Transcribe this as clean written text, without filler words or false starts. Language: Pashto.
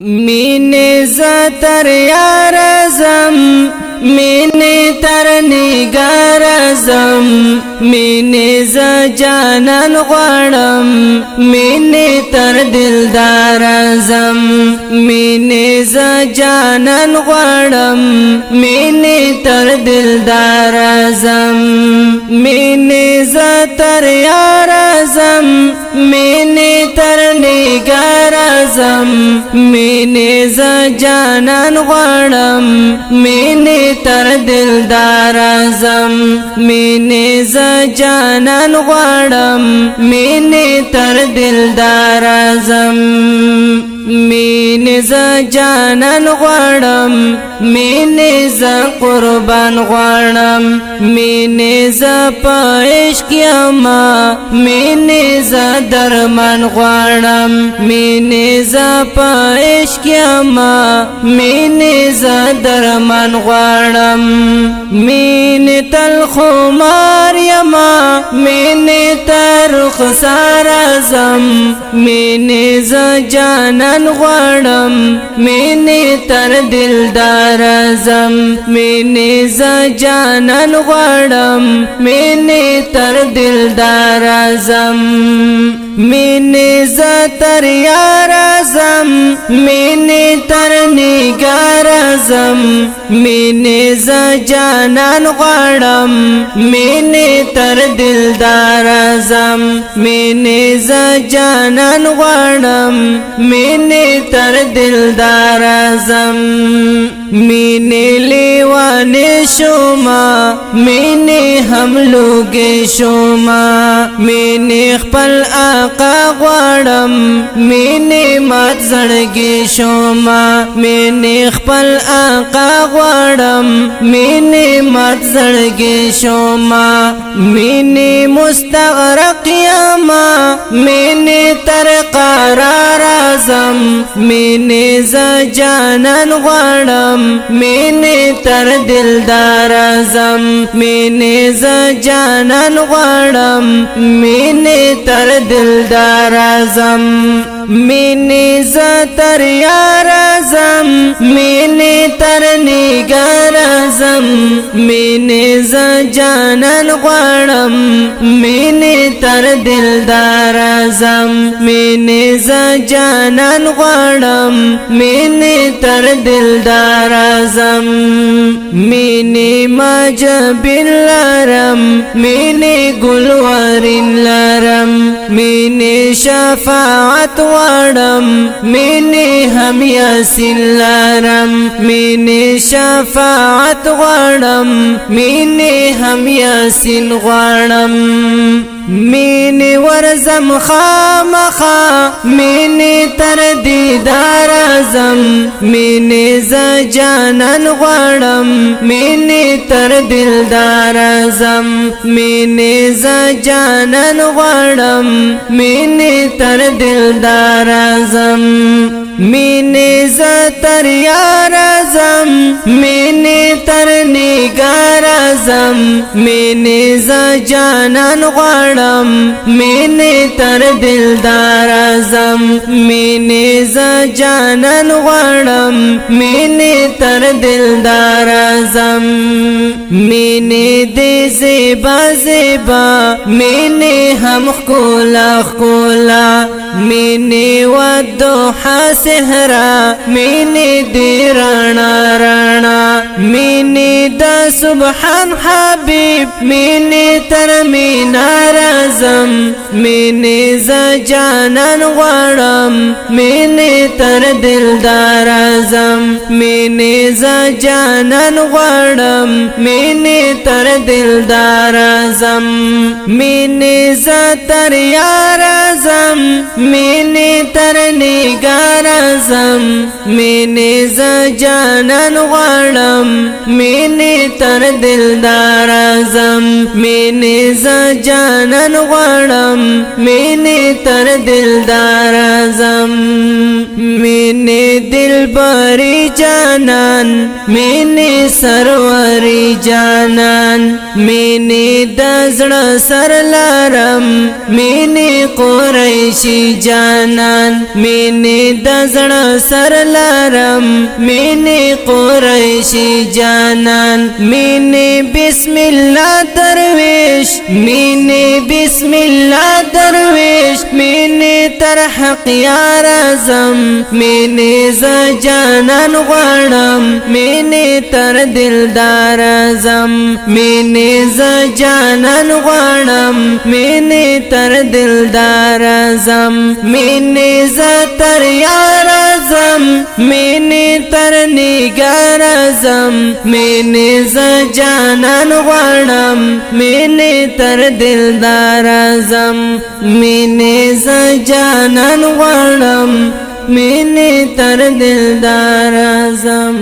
مینه زتر یار زم مینه تر نگار زم مینه ز جانان غړم مینه تر دلدار زم مینه ز جانان غړم مینه تر دلدار زم مینه زتر یار زم مینه تر نگار زم مینه ز جانان غړم مینه تر دلدار زم مینه ز جانان غړم مینه تر دلدار زم مینه ز جانان غړم مینه ز قربان غړم مینه ز پېش کیما مینه ز درمان غړم مینه ز پېش کیما مینه ز درمان غړم مینه تل خمار یما مینه تر خسار زم مینه ز جانان غړم مینه تر دلدار زم مینه ز جانان غړم مینه تر دلدار زم مینه ز تر یار زم مینه تر نگار زم مینه ز جانان غړم مینه تر دلدار زم مینه ز جانان غړم مینه تر دلدار زم مینه لیوانه شوما مینه هم لوګې شوما مینه خپل آقا غړم مینه مات زړګې شوما مینه خپل آقا غړم مینه مات زړګې شوما مینه مستغرق یما مینه تر قرار زم مینه ز جانان غړم مینه تر دلدار زم مینه ز جانان غړم مینه تر دلدار زم مینه ز تر یار زم مینه تر نگار زم مینه ز جانان غړم مینه تر دلدار زم مینه ز جانان غړم مینه تر دلدار زم مینه مجبل لرم مینه ګلورین لرم مینه شفاعت غړم مینه هم یاسین لرم مینه شفاعت غړم مینه هم یاسین غړم مینه ورزم خامخا مینه تر دیدار زم مینه ز جانان غړم مینه تر دلدار زم مینه ز جانان غړم مینه تر دلدار زم مینه ز تر یار زم مینه تر نگار زم مینه ز جانان غړم مینه تر دلدار زم مینه ز جانان غړم مینه تر دلدار زم مینه دې زیبا زیبا مینه هم خکولا خکولا مینه ودوحا سحرا مینه دی رانا رانا مینه دا سبحان حبیب مینه تر مینار زم مینه ز جانان غړم مینه تر دلدار زم مینه ز جانان غړم مینه تر دلدار زم مینه ز تر یار زم مینه تر نگار زم مینه ز جانان غړم مینه تر دلدار زم مینه ز جانان غړم غواړم مینې تر دلدار اعظم مینې دلبری جانان مینې سروری جانان مینې د زړه سر لارم مینې قریشی جانان مینې د زړه سر لارم مینې قریشی جانان مینې بسم الله درویش مینې بسم الله درویش مینې تر حق یار اعظم مینې ز جانان غواړم مینې تر دلدار اعظم مینې ز جانان غواړم مینې تر دلدار اعظم مینې ز تر یار اعظم مینې تر نگار اعظم مینې ز جانان غواړم مینې تر دلدار اعظم مینې ز جانان غواړم مینې تر دلدار اعظم